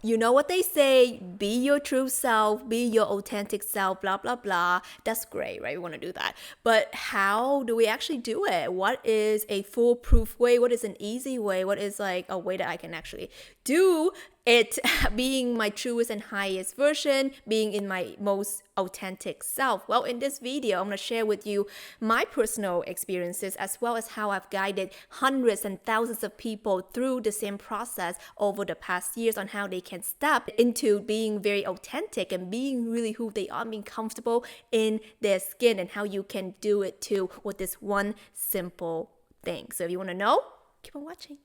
You know what they say, be your true self, be your authentic self, blah, blah, blah. That's great, right? We want to do that. But how do we actually do it? What is a foolproof way? What is an easy way? What is like a way that I can actually do it being my truest and highest version, being in my most authentic self? Well, in this video, I'm going to share with you my personal experiences as well as how I've guided hundreds and thousands of people through the same process over the past years on how they can step into being very authentic and being really who they are, being comfortable in their skin, and how you can do it too with this one simple thing. So if you want to know, keep on watching.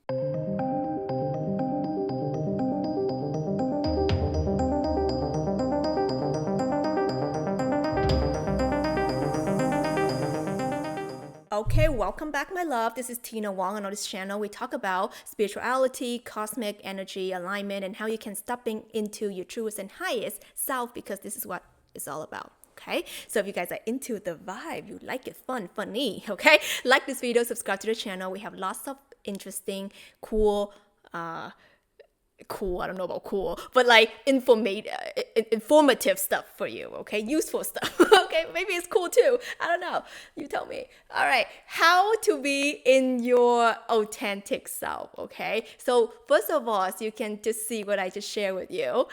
Okay, welcome back, my love. This is Tina Wong, and on this channel, we talk about spirituality, cosmic energy, alignment, and how you can step into your truest and highest self, because this is what it's all about. Okay, so if you guys are into the vibe, you like it, funny, okay, like this video, subscribe to the channel. We have lots of interesting, cool, I don't know about cool, but like informative stuff for you, okay? Useful stuff, okay? Maybe it's cool too. I don't know. You tell me. All right. How to be in your authentic self, okay? So first of all, so you can just see what I just shared with you.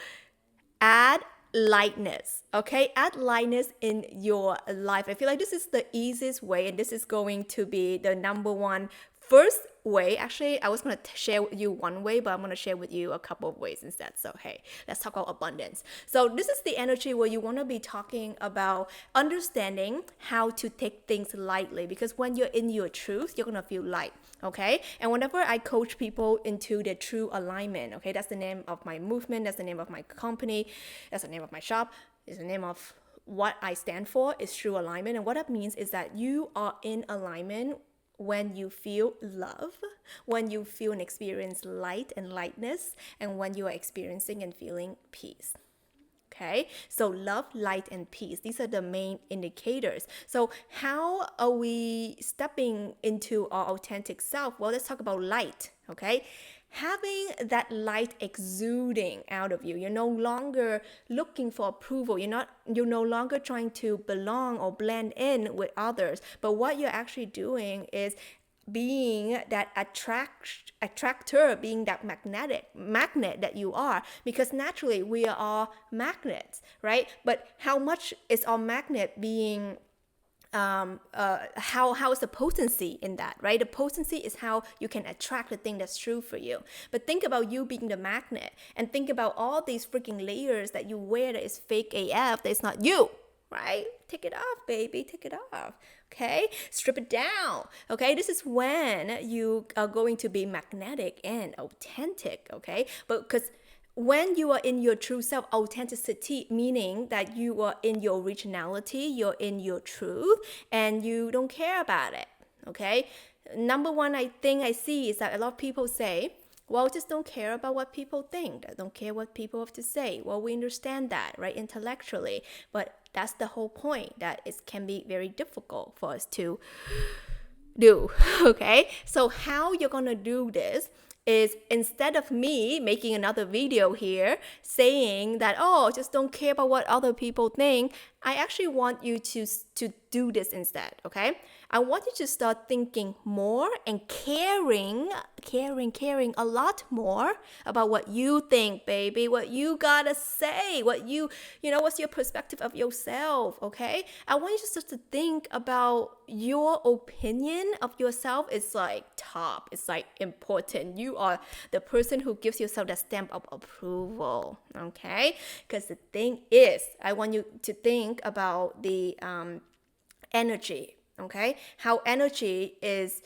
Add lightness, okay? Add lightness in your life. I feel like this is the easiest way, and this is going to be the number one first way. Actually, I was going to share with you one way, but I'm going to share with you a couple of ways instead. So hey, let's talk about abundance. So this is the energy where you want to be talking about understanding how to take things lightly, because when you're in your truth, you're going to feel light, okay? And whenever I coach people into their true alignment, okay, that's the name of my movement, that's the name of my company, that's the name of my shop, is the name of what I stand for, is true alignment. And what that means is that you are in alignment when you feel love, when you feel and experience light and lightness, and when you are experiencing and feeling peace. Okay, so love, light, and peace. These are the main indicators. So how are we stepping into our authentic self? Well, let's talk about light, okay? Having that light exuding out of you. You're no longer looking for approval. You're no longer trying to belong or blend in with others. But what you're actually doing is being that attractor, being that magnet that you are, because naturally we are magnets, right? But how much is our magnet being how is the potency in that, right? The potency is how you can attract the thing that's true for you. But think about you being the magnet, and think about all these freaking layers that you wear that is fake AF, that is not you, right? Take it off, baby, take it off. Okay, strip it down. Okay, this is when you are going to be magnetic and authentic. Okay, but because when you are in your true self, authenticity meaning that you are in your originality, you're in your truth, and you don't care about it. Okay, number one thing I see is that a lot of people say, well, just don't care about what people think. Don't care what people have to say. Well, we understand that, right, intellectually, but that's the whole point, that it can be very difficult for us to do, okay? So how you're gonna do this is, instead of me making another video here saying that, oh, just don't care about what other people think, I actually want you to do this instead, okay? I want you to start thinking more and caring a lot more about what you think, baby, what you gotta say, what's your perspective of yourself, okay? I want you just to think about your opinion of yourself is like top, it's like important. You are the person who gives yourself that stamp of approval, okay? Because the thing is, I want you to think about the energy, okay? How energy is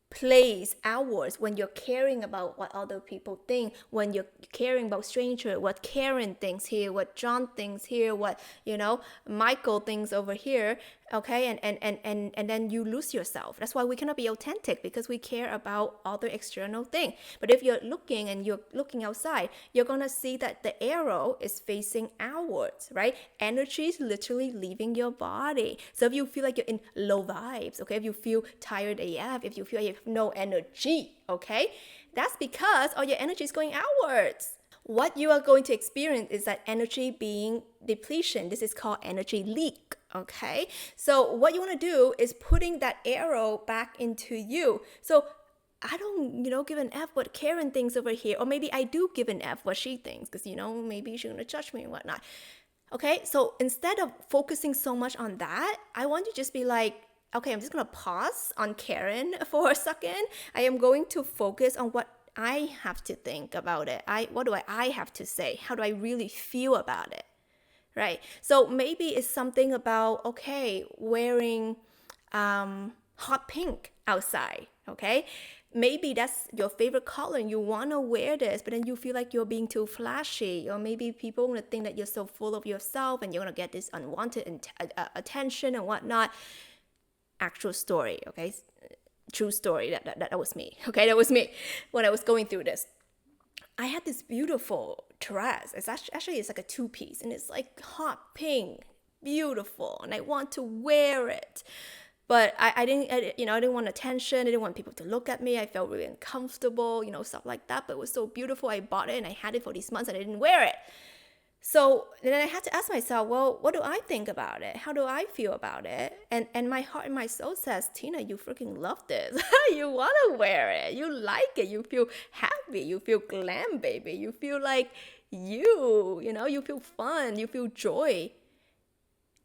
plays outwards when you're caring about what other people think, when you're caring about stranger, what Karen thinks here, what John thinks here, what Michael thinks over here, okay? And then you lose yourself. That's why we cannot be authentic, because we care about other external thing. But if you're looking outside, you're gonna see that the arrow is facing outwards, right? Energy is literally leaving your body. So if you feel like you're in low vibes, okay, if you feel tired AF, if you feel like you have no energy, okay, that's because all your energy is going outwards. what you are going to experience is that energy being depletion. This is called energy leak. Okay, so what you want to do is putting that arrow back into you. So I don't, give an F what Karen thinks over here. Or maybe I do give an F what she thinks because, maybe she's going to judge me and whatnot. Okay, so instead of focusing so much on that, I want you to just be like, okay, I'm just going to pause on Karen for a second. I am going to focus on what I have to think about it. What do I have to say? How do I really feel about it? Right? So maybe it's something about, okay, wearing hot pink outside, okay? Maybe that's your favorite color and you want to wear this, but then you feel like you're being too flashy, or maybe people want to think that you're so full of yourself and you're going to get this unwanted attention and whatnot. Actual story, okay? True story. That was me, okay? That was me when I was going through this. I had this beautiful dress. It's actually it's like a two-piece and it's like hot pink, beautiful, and I want to wear it. But I didn't want attention. I didn't want people to look at me. I felt really uncomfortable, stuff like that. But it was so beautiful. I bought it and I had it for these months and I didn't wear it. So then I had to ask myself, well, what do I think about it? How do I feel about it? And my heart and my soul says, Tina, you freaking love this. You want to wear it. You like it. You feel happy. You feel glam, baby. You feel like you feel fun. You feel joy.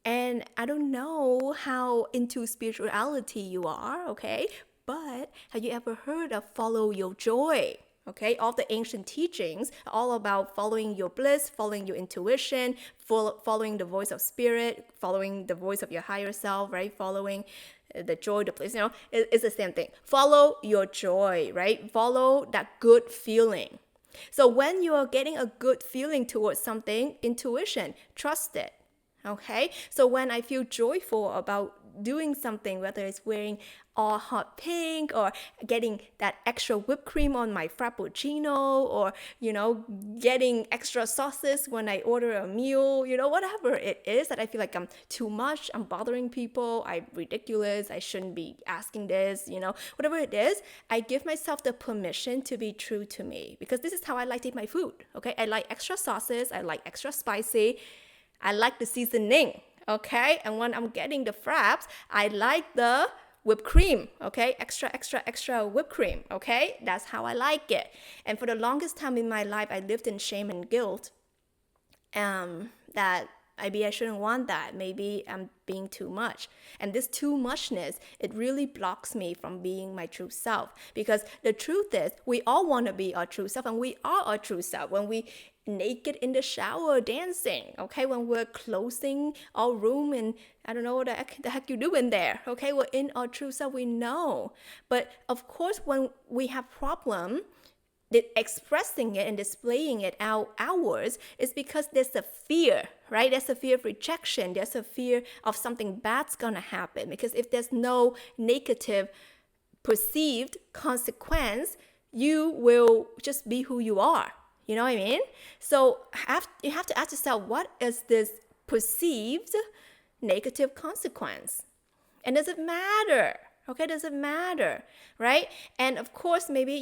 And I don't know how into spirituality you are, okay? But have you ever heard of follow your joy? Okay, all the ancient teachings are all about following your bliss, following your intuition, following the voice of spirit, following the voice of your higher self, right? Following the joy, the bliss, it's the same thing. Follow your joy, right? Follow that good feeling. So when you are getting a good feeling towards something, intuition, trust it. Okay, so when I feel joyful about doing something, whether it's wearing all hot pink or getting that extra whipped cream on my frappuccino, or getting extra sauces when I order a meal, whatever it is that I feel like I'm too much, I'm bothering people, I'm ridiculous, I shouldn't be asking this, whatever it is, I give myself the permission to be true to me, because this is how I like to eat my food. Okay, I like extra sauces, I like extra spicy, I like the seasoning, okay? And when I'm getting the fraps, I like the whipped cream, okay? Extra whipped cream, okay? That's how I like it. And for the longest time in my life, I lived in shame and guilt. That maybe I shouldn't want that. Maybe I'm being too much. And this too muchness, it really blocks me from being my true self. Because the truth is, we all want to be our true self, and we are our true self. When we naked in the shower dancing, okay, when we're closing our room and I don't know what the heck you do in there, okay, we're in our true self, we know. But of course, when we have problem expressing it and displaying it out outwards, is because there's a fear, right? There's a fear of rejection. There's a fear of something bad's gonna happen, because if there's no negative perceived consequence, you will just be who you are. You know what I mean? So you have to ask yourself, what is this perceived negative consequence? And does it matter? Okay, does it matter? Right? And of course, maybe,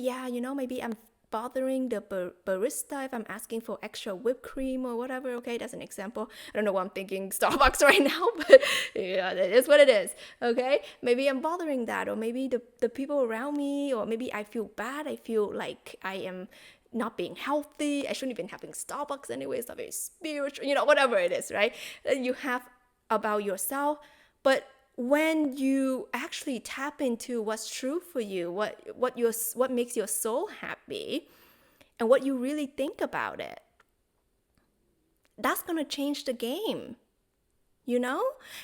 maybe I'm bothering the barista if I'm asking for extra whipped cream or whatever. Okay, that's an example. I don't know why I'm thinking Starbucks right now, but yeah, that is what it is. Okay, maybe I'm bothering that, or maybe the people around me, or maybe I feel bad. I feel like I am not being healthy. I shouldn't even having Starbucks anyway. It's not very spiritual, whatever it is, right? You have about yourself. But when you actually tap into what's true for you, what makes your soul happy, and what you really think about it, that's gonna change the game.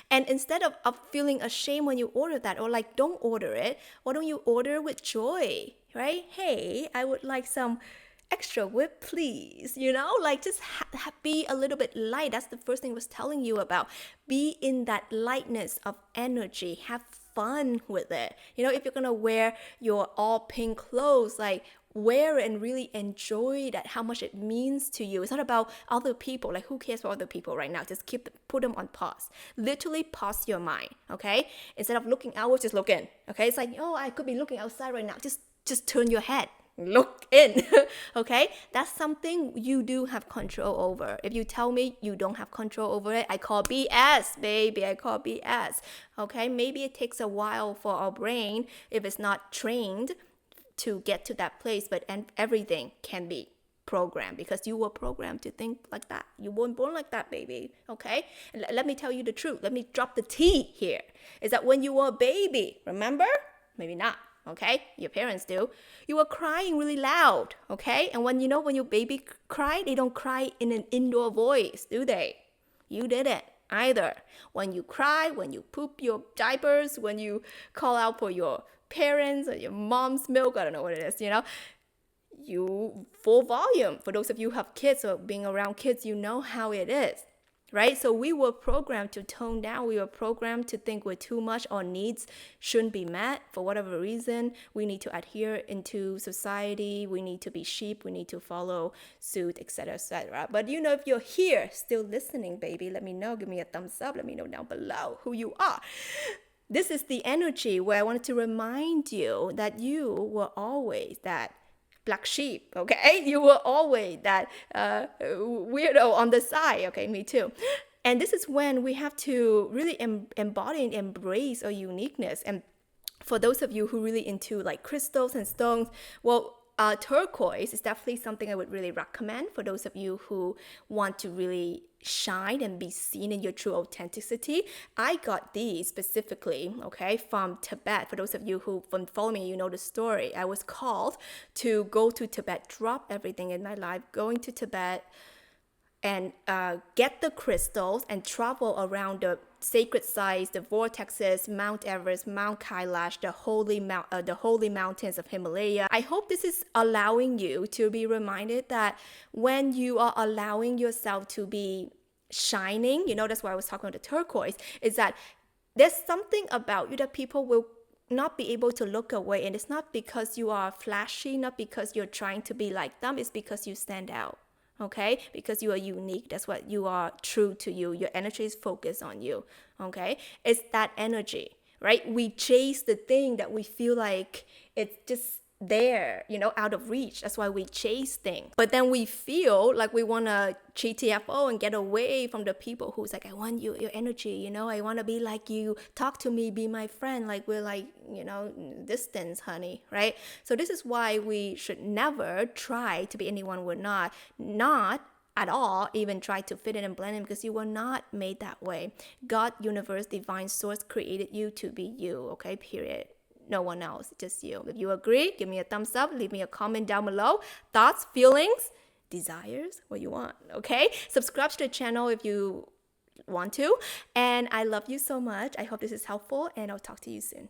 And instead of feeling ashamed when you order that, or like don't order it, why don't you order with joy, right? Hey, I would like some extra whip, please. Like just be a little bit light. That's the first thing I was telling you about. Be in that lightness of energy. Have fun with it. If you're gonna wear your all pink clothes, like wear it and really enjoy that, how much it means to you. It's not about other people. Like, who cares for other people right now? Just put them on pause. Literally pause your mind, okay? Instead of looking outwards, just look in, okay? It's like, oh, I could be looking outside right now. Just turn your head. look in. Okay, that's something you do have control over. If you tell me you don't have control over it, I call BS, baby. I call BS. Okay, maybe it takes a while for our brain, if it's not trained, to get to that place, but everything can be programmed because you were programmed to think like that. You weren't born like that, baby. Okay, and let me tell you the truth. Let me drop the tea here. Is that when you were a baby, remember? Maybe not. Okay, your parents do. You were crying really loud. Okay, and when your baby cry, they don't cry in an indoor voice, do they? You didn't either. When you cry, when you poop your diapers, when you call out for your parents or your mom's milk, I don't know what it is, you full volume. For those of you who have kids or being around kids, you know how it is, right? So we were programmed to tone down. We were programmed to think we're too much. Our needs shouldn't be met for whatever reason. We need to adhere into society. We need to be sheep. We need to follow suit, etc., etc. But if you're here still listening, baby, let me know. Give me a thumbs up. Let me know down below who you are. This is the energy where I wanted to remind you that you were always that black sheep, okay? You were always that weirdo on the side, okay? Me too. And this is when we have to really embody and embrace our uniqueness. And for those of you who really into like crystals and stones, well, turquoise is definitely something I would really recommend for those of you who want to really shine and be seen in your true authenticity. I got these specifically, okay, from Tibet. For those of you who follow me, you know the story. I was called to go to Tibet, drop everything in my life, going to Tibet, and get the crystals and travel around the sacred sites, the vortexes, Mount Everest, Mount Kailash, the holy mountains of Himalaya. I hope this is allowing you to be reminded that when you are allowing yourself to be shining, that's why I was talking about the turquoise, is that there's something about you that people will not be able to look away. And it's not because you are flashy, not because you're trying to be like them, it's because you stand out. Okay, because you are unique. That's what you are, true to you. Your energy is focused on you. Okay, it's that energy, right? We chase the thing that we feel like it's just there, out of reach. That's why we chase things. But then we feel like we want to GTFO and get away from the people who's like, I want your energy, I want to be like you. Talk to me, be my friend. Like we're like, distance, honey, right? So this is why we should never try to be anyone we're not at all even try to fit in and blend in, because you were not made that way. God, universe, divine source created you to be you, okay, period. No one else, just you. If you agree, give me a thumbs up, leave me a comment down below. Thoughts, feelings, desires, what you want, okay? Subscribe to the channel if you want to. And I love you so much. I hope this is helpful, and I'll talk to you soon.